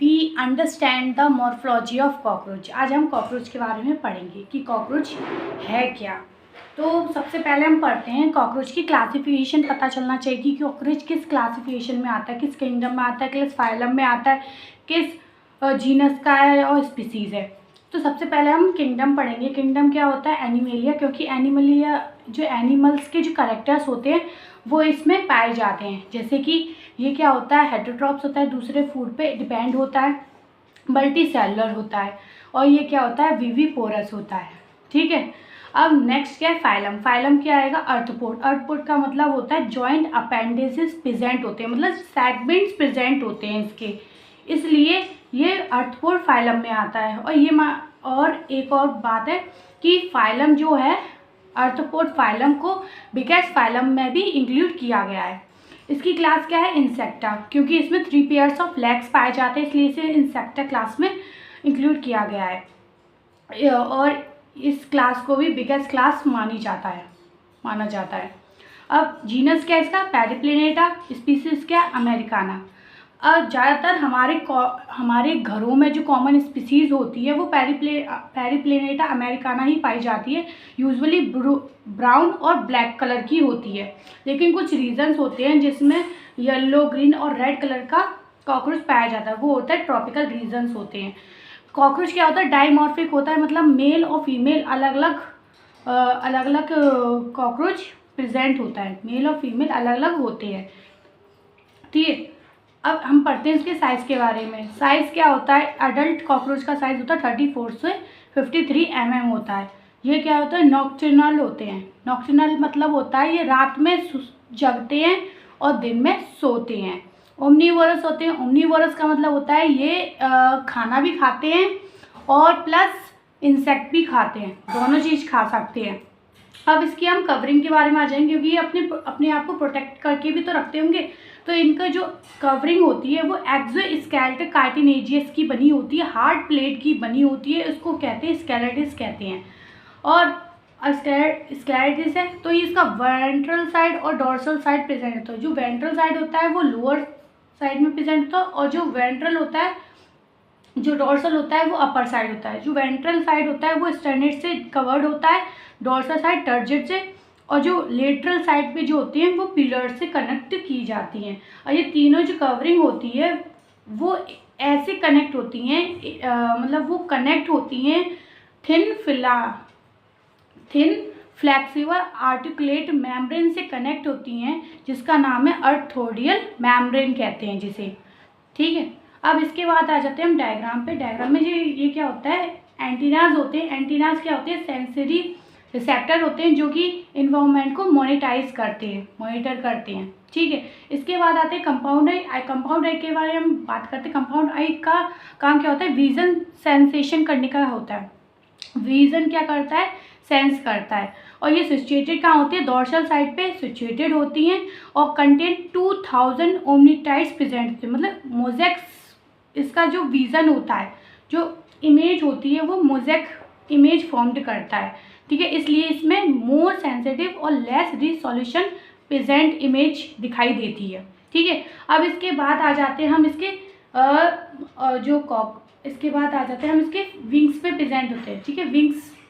We understand the morphology of cockroach. आज हम cockroach के बारे में पढ़ेंगे कि कॉकरोच है क्या। तो सबसे पहले हम पढ़ते हैं कॉकरोच की क्लासिफिकेशन। पता चलना चाहिए कि कॉकरोच किस क्लासिफिकेशन में आता है, किस किंगडम में आता है, किस फाइलम में आता है, किस जीनस का है और स्पीसीज़ है। तो सबसे पहले हम किंगडम पढ़ेंगे। किंगडम क्या होता है? एनिमलिया, क्योंकि एनिमलिया जो एनिमल्स के जो कैरेक्टर्स होते हैं वो इसमें पाए जाते हैं। जैसे कि ये क्या होता है? हेटेरोट्रॉप्स होता है, दूसरे फूड पे डिपेंड होता है, मल्टी सेलुलर होता है, और ये क्या होता है? विविपोरस होता है। ठीक है। अब नेक्स्ट क्या है? फाइलम। फाइलम क्या आएगा? अर्थपोड। अर्थपोड का मतलब होता है जॉइंट अपेंडिसेस प्रेजेंट होते हैं, मतलब सेगमेंट्स प्रेजेंट होते हैं इसके, इसलिए ये अर्थपोड फाइलम में आता है। और एक और बात है कि फाइलम जो है अर्थपोड फाइलम को बिगेस्ट फाइलम में भी इंक्लूड किया गया है। इसकी क्लास क्या है? इंसेक्टा, क्योंकि इसमें 3 पेयर्स ऑफ लेग्स पाए जाते हैं, इसलिए इसे इंसेक्टा क्लास में इंक्लूड किया गया है। और इस क्लास को भी बिगेस्ट क्लास माना जाता है। अब जीनस क्या है इसका? पैरीप्लेनेटा। स्पीसीज क्या? अमेरिकाना। अब ज़्यादातर हमारे घरों में जो कॉमन स्पीसीज़ होती है वो पैरीप्लेनेटा अमेरिकाना ही पाई जाती है। यूजुअली ब्राउन और ब्लैक कलर की होती है, लेकिन कुछ रीजन्स होते हैं जिसमें येलो, ग्रीन और रेड कलर का कॉकरोच पाया जाता है, वो होता है ट्रॉपिकल रीजन्स होते हैं। कॉकरोच क्या होता है? डाइमॉर्फिक होता है, मतलब मेल और फीमेल अलग अलग कॉकरोच प्रेजेंट होता है, मेल और फीमेल अलग अलग होते हैं। ठीक है। अब हम पढ़ते हैं इसके साइज़ के बारे में। साइज़ क्या होता है? अडल्ट कॉकरोच का साइज़ होता है 34 से 53 mm होता है। ये क्या होता है? नॉक्टर्नल होते हैं। नॉक्टर्नल मतलब होता है ये रात में जगते हैं और दिन में सोते हैं। ओमनीवोरस होते हैं। ओमनीवोरस का मतलब होता है ये खाना भी खाते हैं और प्लस इंसेक्ट भी खाते हैं, दोनों चीज़ खा सकते हैं। अब इसकी हम कवरिंग के बारे में आ जाएंगे, क्योंकि ये अपने आप को प्रोटेक्ट करके भी तो रखते होंगे। तो इनका जो कवरिंग होती है वो एक्सोस्केलेटल कार्टिलेजियस की बनी होती है, हार्ड प्लेट की बनी होती है, इसको कहते हैं स्केलेटिस कहते हैं। और स्केलेटिस है तो ये इसका वेंट्रल साइड और डोर्सल साइड प्रेजेंट होता है। जो वेंट्रल साइड होता है वो लोअर साइड में प्रेजेंट होता है, और जो वेंट्रल होता है, जो डोर्सल होता है वो अपर साइड होता है। जो वेंट्रल साइड होता है वो स्टर्नेट से कवर्ड होता है, डोर्सल साइड टर्जिट से, और जो लेटरल साइड पे जो होती हैं वो पिलर से कनेक्ट की जाती हैं। और ये तीनों जो कवरिंग होती है वो ऐसे कनेक्ट होती हैं, मतलब वो कनेक्ट होती हैं थिन फ्लेक्सिबल आर्टिकुलेट मेम्ब्रेन से कनेक्ट होती हैं, जिसका नाम है अर्थोडियल मेम्ब्रेन कहते हैं जिसे। ठीक है। अब इसके बाद आ जाते हैं हम डायग्राम पे। डायग्राम में ये क्या होता है? एंटीनाज होते हैं। एंटीनाज क्या होते हैं? सेंसरी रिसेप्टर होते हैं जो कि इन्वायरमेंट को मॉनिटर करते हैं। ठीक है। इसके बाद आते हैं कंपाउंड आई। कंपाउंड आई के बारे में हम बात करते हैं। कंपाउंड आई का काम क्या होता है? विजन सेंसेशन करने का होता है। विजन क्या करता है? सेंस करता है। और ये सिचुएटेड कहाँ होती है? डोर्सल साइड पे सिचुएटेड होती हैं और कंटेन 2000 ओमनीटाइड्स प्रेजेंट होते हैं, मतलब मोजेक्स इसका जो विजन होता है, जो इमेज होती है वो मोजेक इमेज फॉर्म्ड करता है। ठीक है। इसलिए इसमें मोर सेंसिटिव और लेस रिसोल्यूशन प्रेजेंट इमेज दिखाई देती है। ठीक है। अब इसके बाद आ जाते हैं हम इसके इसके बाद आ जाते हैं हम इसके विंग्स पे प्रेजेंट होते हैं। ठीक है।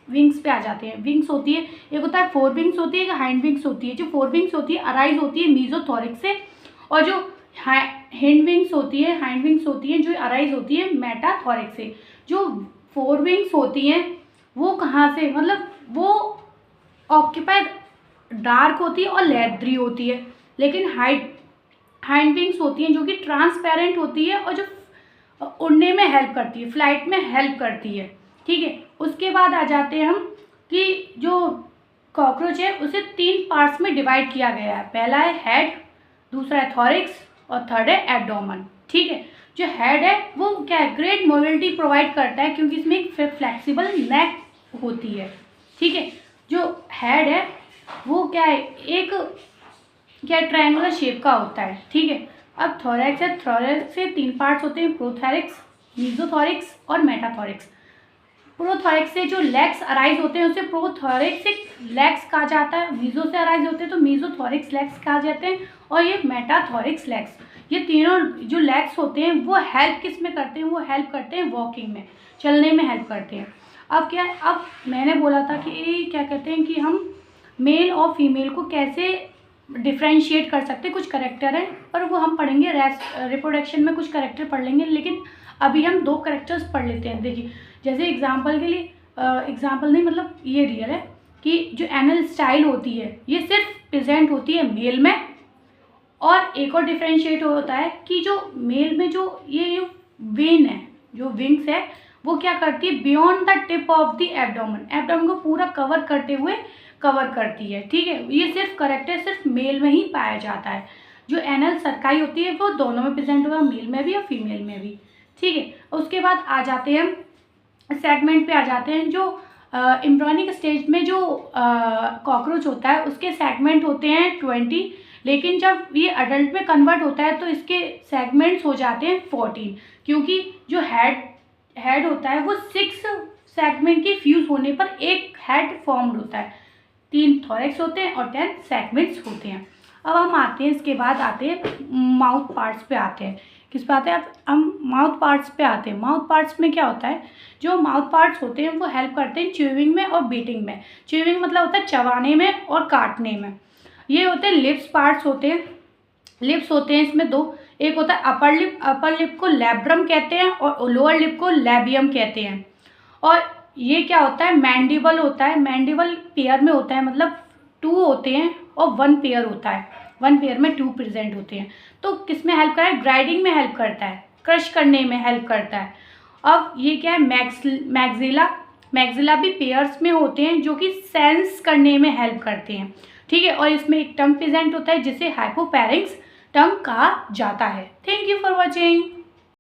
विंग्स पे आ जाते हैं। विंग्स होती है, एक होता है फोर विंग्स होती है, एक हाइंड विंग्स होती है। जो फोर विंग्स होती है अराइज होती है मीजोथोरिक्स से, और जो हाइंड विंग्स होती है जो अराइज होती है मेटाथोरिक्स से। जो फोर विंग्स होती हैं वो कहाँ से, मतलब वो ऑक्यूपाइड डार्क होती है और लेदरी होती है, लेकिन हाइंड विंग्स होती हैं जो कि ट्रांसपेरेंट होती है और जो उड़ने में हेल्प करती है, फ्लाइट में हेल्प करती है। ठीक है। उसके बाद आ जाते हैं हम कि जो कॉकरोच है उसे 3 पार्ट्स में डिवाइड किया गया है। पहला है हेड, दूसरा है थॉरिक्स और थर्ड है एब्डोमेन। ठीक है। जो हेड है वो क्या है? ग्रेट मोबिलिटी प्रोवाइड करता है, क्योंकि इसमें एक फ्लेक्सिबल नेक होती है। ठीक है। जो हेड है वो क्या है? एक क्या ट्रायंगुलर शेप का होता है। ठीक है। अब थोरैक्स से 3 पार्ट्स होते हैं, प्रोथोरैक्स, मीजोथोरिक्स और मेटाथोरिक्स। प्रोथोरैक्स से जो लेग्स अराइज होते हैं उसे प्रोथोरैक्सिक लेग्स कहा जाता है। मीजो से अराइज होते हैं तो मीजोथोरैक्स लेग्स कहा जाते हैं। और ये मेटाथोरैक्स लेग्स, ये तीनों जो लेग्स होते हैं वो हेल्प किस में करते हैं, वो हेल्प करते हैं वॉकिंग में, चलने में हेल्प करते हैं। अब क्या है, अब मैंने बोला था कि क्या कहते हैं कि हम मेल और फीमेल को कैसे डिफ्रेंशिएट कर सकते हैं, कुछ करेक्टर हैं पर वो हम पढ़ेंगे रिप्रोडक्शन में, कुछ करेक्टर पढ़ लेंगे। लेकिन अभी हम 2 करेक्टर्स पढ़ लेते हैं। देखिए जैसे एग्जांपल के लिए, एग्जांपल नहीं मतलब ये रियल है कि जो एनल स्टाइल होती है ये सिर्फ प्रेजेंट होती है मेल में। और एक और डिफ्रेंशिएट होता है कि जो मेल में जो ये वेन है, जो विंग्स है, वो क्या करती है, beyond the tip of the abdomen, abdomen को पूरा कवर करते हुए कवर करती है। ठीक है, ये सिर्फ करेक्टर सिर्फ मेल में ही पाया जाता है। जो एनल सर्काई होती है वो दोनों में प्रेजेंट होगा, मेल में भी और फीमेल में भी। ठीक है, उसके बाद आ जाते हैं सेगमेंट पे आ जाते हैं। जो एम्ब्रियोनिक स्टेज में जो कॉकरोच होता है उसके सेगमेंट होते हैं 20, लेकिन जब ये अडल्ट में कन्वर्ट होता है तो इसके सेगमेंट्स हो जाते हैं 14, क्योंकि जो हेड होता है वो 6 सेगमेंट के फ्यूज होने पर एक हेड फॉर्म्ड होता है। 3 थोरैक्स होते हैं और 10 सेगमेंट्स होते हैं। अब हम आते हैं, इसके बाद आते हैं माउथ पार्ट्स पे आते हैं। किस पे आते हैं, अब हम माउथ पार्ट्स पे आते हैं। माउथ पार्ट्स में क्या होता है, जो माउथ पार्ट्स होते हैं वो हेल्प करते हैं च्यूइंग में और बीटिंग में। च्यूइंग मतलब होता है चबाने में और काटने में। ये होते हैं लिप्स पार्ट्स होते हैं। लिप्स होते हैं इसमें 2, एक होता है अपर लिप को लैब्रम कहते हैं और लोअर लिप को लैबियम कहते हैं। और ये क्या होता है, मैंडिबल होता है। मैंडिबल पेयर में होता है, मतलब 2 होते हैं और 1 पेयर होता है, 1 पेयर में 2 प्रेजेंट होते हैं। तो किस में हेल्प करता है, ग्राइंडिंग में हेल्प करता है, क्रश करने में हेल्प करता है। अब ये क्या है, मैक्सिला भी पेयर्स में होते हैं जो कि सेंस करने में हेल्प करते हैं। ठीक है, और इसमें एक टंग प्रेजेंट होता है जिसे हाइपोफैरिंक्स टंग कहा जाता है। Thank you for watching.